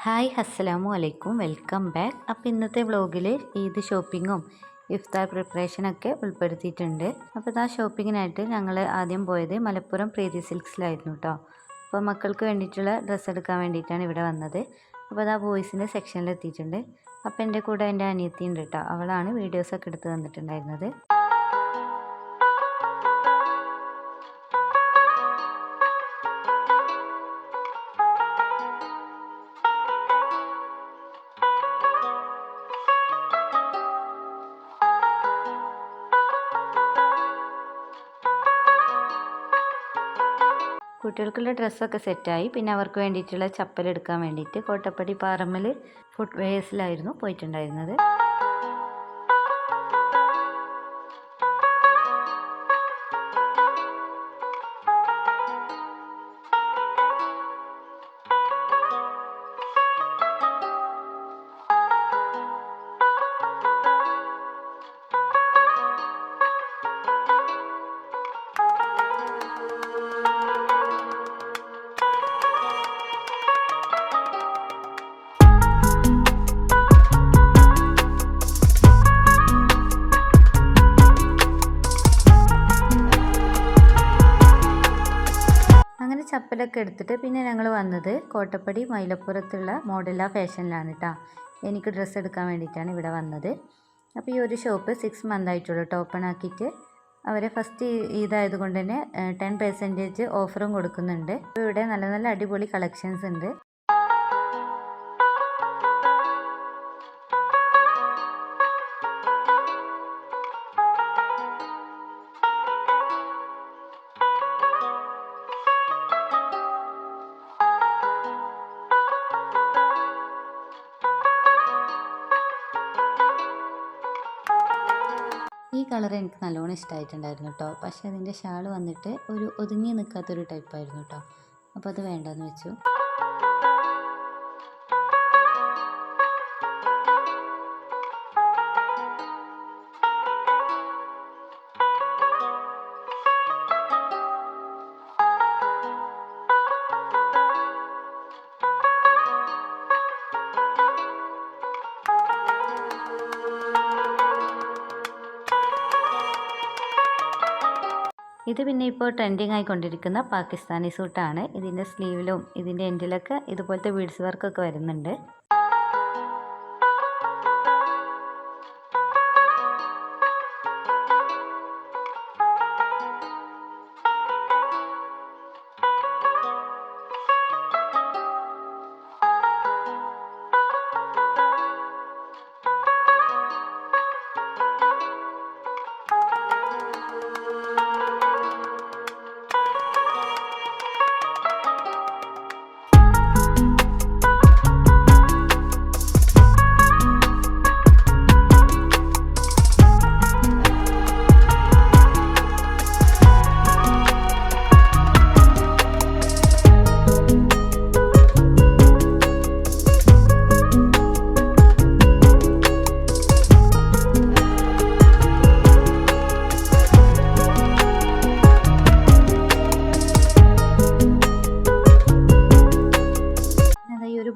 Hi അസ്സലാമു അലൈക്കും, welcome back. അപ്പോൾ ഇന്നത്തെ വ്ളോഗിൽ ഈദ് ഷോപ്പിങ്ങും ഇഫ്താർ പ്രിപ്പറേഷനൊക്കെ ഉൾപ്പെടുത്തിയിട്ടുണ്ട്. അപ്പോൾ ഇതാ ഷോപ്പിങ്ങിനായിട്ട് ഞങ്ങൾ ആദ്യം പോയത് മലപ്പുറം പ്രീതി സിൽക്സിലായിരുന്നു കേട്ടോ. അപ്പോൾ മക്കൾക്ക് വേണ്ടിയിട്ടുള്ള ഡ്രസ്സ് എടുക്കാൻ വേണ്ടിയിട്ടാണ് ഇവിടെ വന്നത്. അപ്പോൾ ഇതാ ബോയ്സിൻ്റെ സെക്ഷനിൽ എത്തിയിട്ടുണ്ട്. അപ്പോൾ എൻ്റെ കൂടെ എൻ്റെ അനിയത്തി ഉണ്ട് കേട്ടോ, അവളാണ് വീഡിയോസൊക്കെ എടുത്ത് തന്നിട്ടുണ്ടായിരുന്നത്. കുട്ടികൾക്കുള്ള ഡ്രസ്സൊക്കെ സെറ്റായി. പിന്നെ അവർക്ക് വേണ്ടിയിട്ടുള്ള ചപ്പൽ എടുക്കാൻ വേണ്ടിയിട്ട് കോട്ടപ്പടി പാറമ്മൽ ഫുഡ് വെയേഴ്സിലായിരുന്നു പോയിട്ടുണ്ടായിരുന്നത്. ചപ്പലൊക്കെ എടുത്തിട്ട് പിന്നെ ഞങ്ങൾ വന്നത് കോട്ടപ്പടി മൈലപ്പുറത്തുള്ള മോഡല ഫാഷനിലാണ് കേട്ടോ. എനിക്ക് ഡ്രസ്സ് എടുക്കാൻ വേണ്ടിയിട്ടാണ് ഇവിടെ വന്നത്. അപ്പോൾ ഈ ഒരു ഷോപ്പ് 6 മന്ത് ആയിട്ടുള്ളൂ ഓപ്പൺ ആക്കിയിട്ട്. അവരെ ഫസ്റ്റ് ഇതായതുകൊണ്ട് തന്നെ 10% ഓഫറും കൊടുക്കുന്നുണ്ട്. അപ്പോൾ ഇവിടെ നല്ല നല്ല അടിപൊളി കളക്ഷൻസ് ഉണ്ട്. ഈ കളർ എനിക്ക് നല്ലോണം ഇഷ്ടമായിട്ടുണ്ടായിരുന്നു കേട്ടോ. പക്ഷേ അതിൻ്റെ ഷാൾ വന്നിട്ട് ഒരു ഒതുങ്ങി നിൽക്കാത്തൊരു ടൈപ്പായിരുന്നു കേട്ടോ. അപ്പോൾ അത് വേണ്ടെന്ന് വെച്ചു. ഇത് പിന്നെ ഇപ്പോൾ ട്രെൻഡിങ് ആയിക്കൊണ്ടിരിക്കുന്ന പാകിസ്ഥാനി സൂട്ടാണ്. ഇതിൻ്റെ സ്ലീവിലും ഇതിൻ്റെ എൻഡിലൊക്കെ ഇതുപോലത്തെ ബീഡ്സ് വർക്കൊക്കെ വരുന്നുണ്ട്.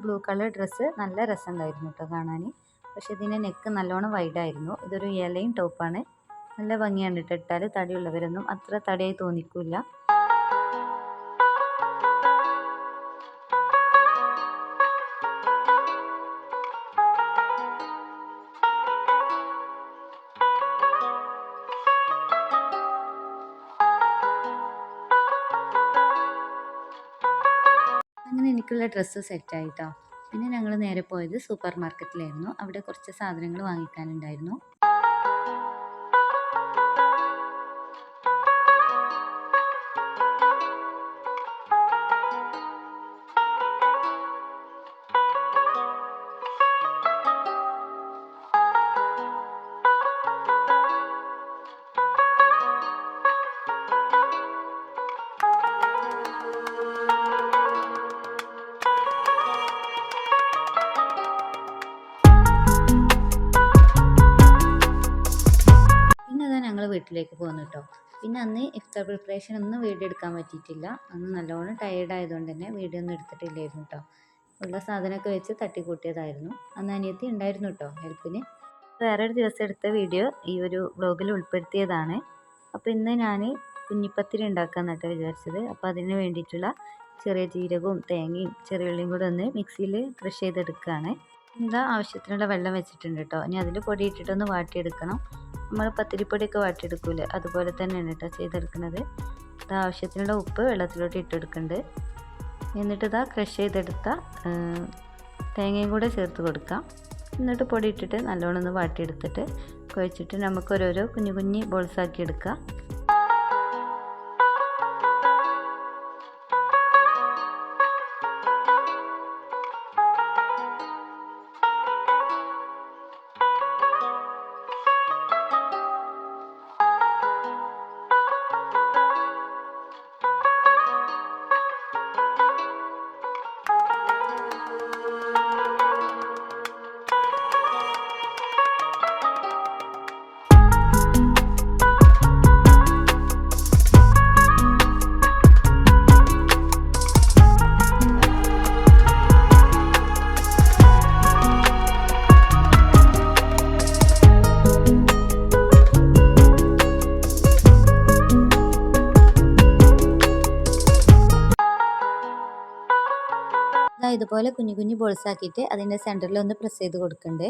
ബ്ലൂ കളർ ഡ്രസ്സ് നല്ല രസമുണ്ടായിരുന്നു കേട്ടോ കാണാൻ. പക്ഷെ ഇതിൻ്റെ നെക്ക് നല്ലോണം വൈഡായിരുന്നു. ഇതൊരു ഇലയും ടോപ്പാണ്. നല്ല ഭംഗിയാണ് കേട്ടോ. ഇട്ടാൽ തടിയുള്ളവരൊന്നും അത്ര തടിയായി തോന്നിക്കില്ല. അങ്ങനെ എനിക്കുള്ള ഡ്രസ്സ് സെറ്റായിട്ടോ. പിന്നെ ഞങ്ങൾ നേരെ പോയത് സൂപ്പർ മാർക്കറ്റിലായിരുന്നു. അവിടെ കുറച്ച് സാധനങ്ങൾ വാങ്ങിക്കാനുണ്ടായിരുന്നു. വീട്ടിലേക്ക് പോകുന്നു കേട്ടോ. പിന്നെ അന്ന് ഇഫ്താർ പ്രിപ്പറേഷൻ ഒന്നും വീഡിയോ എടുക്കാൻ പറ്റിയിട്ടില്ല. അന്ന് നല്ലോണം ടയേർഡ് ആയതുകൊണ്ട് തന്നെ വീഡിയോ ഒന്നും എടുത്തിട്ടില്ലായിരുന്നു കേട്ടോ. ഉള്ള സാധനമൊക്കെ വെച്ച് തട്ടിക്കൂട്ടിയതായിരുന്നു. അന്ന് അനിയത്തി ഉണ്ടായിരുന്നു കേട്ടോ ഹെൽപ്പിന്. വേറൊരു ദിവസം എടുത്ത വീഡിയോ ഈ ഒരു വ്ലോഗിൽ ഉൾപ്പെടുത്തിയതാണ്. അപ്പോൾ ഇന്ന് ഞാൻ കുഞ്ഞിപ്പത്തിരി ഉണ്ടാക്കാമെന്നാണ് വിചാരിച്ചത്. അപ്പോൾ അതിന് വേണ്ടിയിട്ടുള്ള ചെറിയ ജീരകവും തേങ്ങയും ചെറിയുള്ളിയും കൂടെ ഒന്ന് മിക്സിയിൽ ക്രഷ് ചെയ്തെടുക്കുകയാണ്. ഇതാ ആവശ്യത്തിനുള്ള വെള്ളം വെച്ചിട്ടുണ്ട് കേട്ടോ. ഇനി അതിൽ പൊടി ഇട്ടിട്ടൊന്ന് വാട്ടിയെടുക്കണം. നമ്മൾ പത്തിരിപ്പൊടിയൊക്കെ വാട്ടിയെടുക്കൂലേ, അതുപോലെ തന്നെയാണ് കേട്ടോ ചെയ്തെടുക്കുന്നത്. ഇത് ആവശ്യത്തിനുള്ള ഉപ്പ് വെള്ളത്തിലോട്ട് ഇട്ടെടുക്കുന്നുണ്ട്. എന്നിട്ട് ഇതാ ക്രഷ് ചെയ്തെടുത്ത തേങ്ങയും കൂടെ ചേർത്ത് കൊടുക്കാം. എന്നിട്ട് പൊടി ഇട്ടിട്ട് നല്ലോണം ഒന്ന് വാട്ടിയെടുത്തിട്ട് കുഴച്ചിട്ട് നമുക്ക് ഓരോരോ കുഞ്ഞു കുഞ്ഞു ബോൾസാക്കി എടുക്കാം. ഇതുപോലെ കുഞ്ഞു കുഞ്ഞു ബോൾസ് ആക്കിയിട്ട് അതിൻ്റെ സെൻറ്ററിൽ ഒന്ന് പ്രസ് ചെയ്ത് കൊടുക്കുന്നുണ്ട്.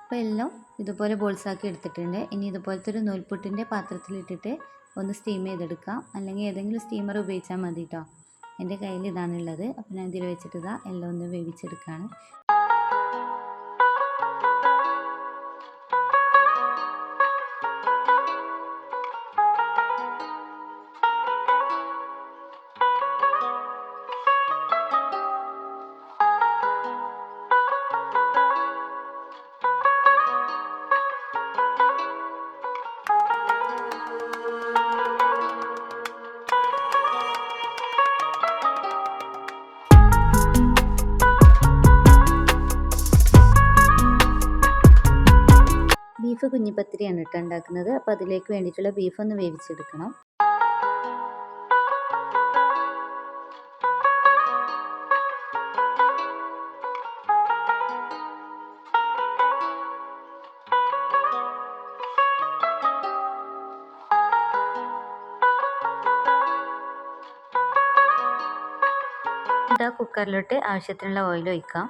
അപ്പോൾ എല്ലാം ഇതുപോലെ ബോൾസ് ആക്കി എടുത്തിട്ടുണ്ട്. ഇനി ഇതുപോലത്തെ ഒരു നൂൽപുട്ടിൻ്റെ പാത്രത്തിലിട്ടിട്ട് ഒന്ന് സ്റ്റീം ചെയ്തെടുക്കാം. അല്ലെങ്കിൽ ഏതെങ്കിലും സ്റ്റീമർ ഉപയോഗിച്ചാൽ മതി കേട്ടോ. എൻ്റെ കയ്യിൽ ഇതാണുള്ളത്. അപ്പോൾ ഞാൻ ഇതിൽ വെച്ചിട്ട് ഇതാ എല്ലാം ഒന്ന് വേവിച്ചെടുക്കുകയാണ്. ബീഫ് കുഞ്ഞിപ്പത്തിരിയാണ് കേട്ടോ ഉണ്ടാക്കുന്നത്. അപ്പോൾ അതിലേക്ക് വേണ്ടിയിട്ടുള്ള ബീഫ് ഒന്ന് വേവിച്ചെടുക്കണം. ഇതാ കുക്കറിലോട്ട് ആവശ്യത്തിനുള്ള ഓയിൽ ഒഴിക്കാം.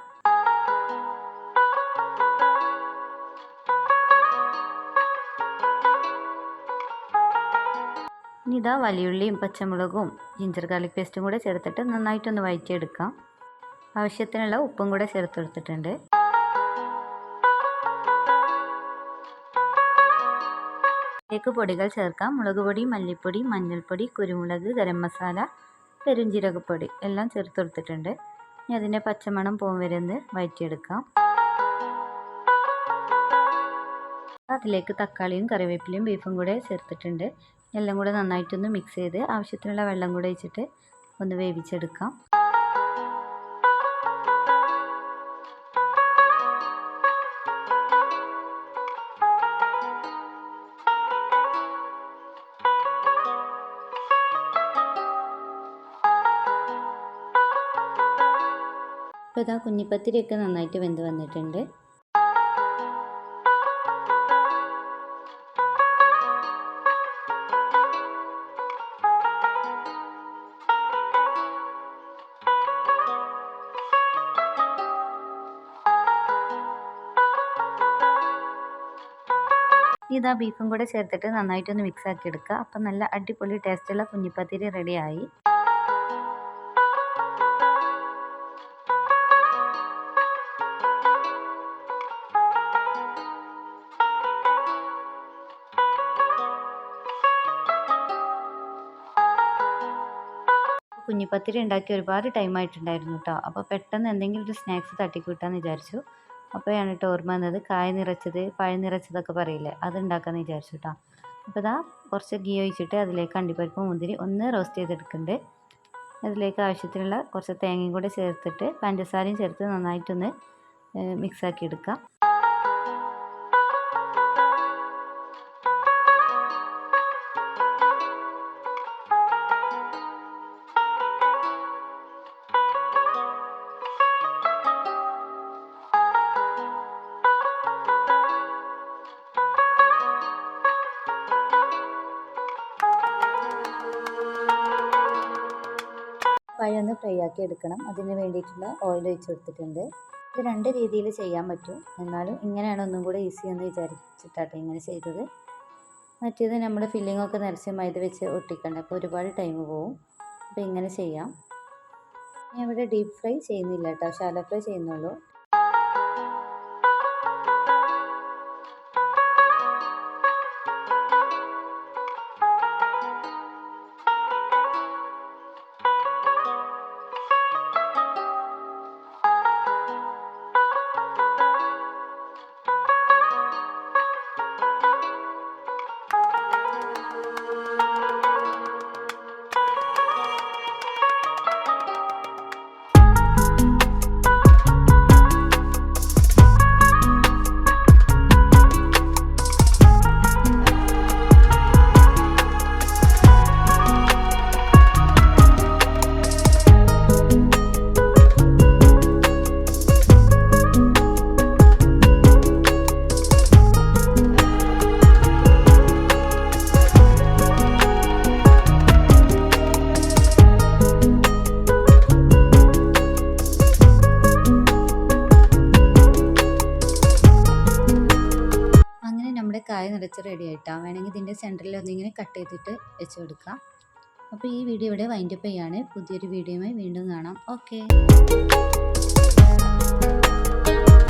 ഇനി ഇതാ വലിയുള്ളിയും പച്ചമുളകും ജിഞ്ചർ ഗാർലിക് പേസ്റ്റും കൂടെ ചേർത്തിട്ട് നന്നായിട്ടൊന്ന് വഴറ്റിയെടുക്കാം. ആവശ്യത്തിനുള്ള ഉപ്പും കൂടെ ചേർത്ത് കൊടുത്തിട്ടുണ്ട്. ഇതിലേക്ക് പൊടികൾ ചേർക്കാം. മുളക് പൊടി, മല്ലിപ്പൊടി, മഞ്ഞൾപ്പൊടി, കുരുമുളക്, ഗരം മസാല, പെരുംജീരകപ്പൊടി എല്ലാം ചേർത്ത് കൊടുത്തിട്ടുണ്ട്. ഇനി അതിൻ്റെ പച്ചമണം പോകും വരെ ഒന്ന് വഴറ്റിയെടുക്കാം. അതിലേക്ക് തക്കാളിയും കറിവേപ്പിലയും ബീഫും കൂടെ ചേർത്തിട്ടുണ്ട്. എല്ലാം കൂടെ നന്നായിട്ടൊന്ന് മിക്സ് ചെയ്ത് ആവശ്യത്തിനുള്ള വെള്ളം കൂടെ ഒഴിച്ചിട്ട് ഒന്ന് വേവിച്ചെടുക്കാം. അപ്പോൾ ഇതാ കുഞ്ഞിപ്പത്തിരിയൊക്കെ നന്നായിട്ട് വെന്ത് വന്നിട്ടുണ്ട്. ഇതാ ബീഫും കൂടെ ചേർത്തിട്ട് നന്നായിട്ടൊന്ന് മിക്സ് ആക്കി എടുക്കുക. അപ്പം നല്ല അടിപൊളി ടേസ്റ്റുള്ള കുഞ്ഞിപ്പത്തിരി റെഡിയായി. കുഞ്ഞിപ്പത്തിരി ഉണ്ടാക്കി ഒരുപാട് ടൈമായിട്ടുണ്ടായിരുന്നു കേട്ടോ. അപ്പോൾ പെട്ടെന്ന് എന്തെങ്കിലും ഒരു സ്നാക്സ് തട്ടിക്കൂട്ടാന്ന് വിചാരിച്ചു. അപ്പോഴാണ് കേട്ടോ ഓർമ്മ വന്നത് കായ നിറച്ചത് പഴം നിറച്ചതൊക്കെ പറയില്ലേ, അത് ഉണ്ടാക്കാമെന്ന് വിചാരിച്ചു കേട്ടോ. അപ്പോൾ ഇതാ കുറച്ച് ഗീ ഒഴിച്ചിട്ട് അതിലേക്ക് അണ്ടിപ്പരിപ്പ് മുന്തിരി ഒന്ന് റോസ്റ്റ് ചെയ്തെടുക്കുന്നുണ്ട്. അതിലേക്ക് ആവശ്യത്തിനുള്ള കുറച്ച് തേങ്ങയും കൂടി ചേർത്തിട്ട് പഞ്ചസാരയും ചേർത്ത് നന്നായിട്ടൊന്ന് മിക്സാക്കി എടുക്കാം. പഴം ഒന്ന് ഫ്രൈ ആക്കി എടുക്കണം. അതിന് വേണ്ടിയിട്ടുള്ള ഓയിൽ ഒഴിച്ച് കൊടുത്തിട്ടുണ്ട്. ഇത് 2 രീതിയിൽ ചെയ്യാൻ പറ്റും. എന്നാലും ഇങ്ങനെയാണ് ഒന്നും കൂടെ ഈസി എന്ന് വിചാരിച്ചിട്ടാട്ടോ ഇങ്ങനെ ചെയ്തത്. മറ്റേത് നമ്മൾ ഫില്ലിംഗ് ഒക്കെ നിറച്ച് മൈദ വെച്ച് ഒട്ടിക്കണ്ട, അപ്പോൾ ഒരുപാട് ടൈം പോവും. അപ്പോൾ ഇങ്ങനെ ചെയ്യാം. ഞാൻ ഇവിടെ ഡീപ്പ് ഫ്രൈ ചെയ്യുന്നില്ല കേട്ടോ, ഷാലോ ഫ്രൈ ചെയ്യുന്നുള്ളൂ. കായ നിറച്ച് റെഡി ആയിട്ടാണ്. വേണമെങ്കിൽ ഇതിൻ്റെ സെൻറ്ററിൽ ഒന്നിങ്ങനെ കട്ട് ചെയ്തിട്ട് വെച്ച് കൊടുക്കാം. അപ്പോൾ ഈ വീഡിയോ ഇവിടെ വൈൻഡപ്പ് ചെയ്യാണ്. പുതിയൊരു വീഡിയോയുമായി വീണ്ടും കാണാം. ഓക്കെ.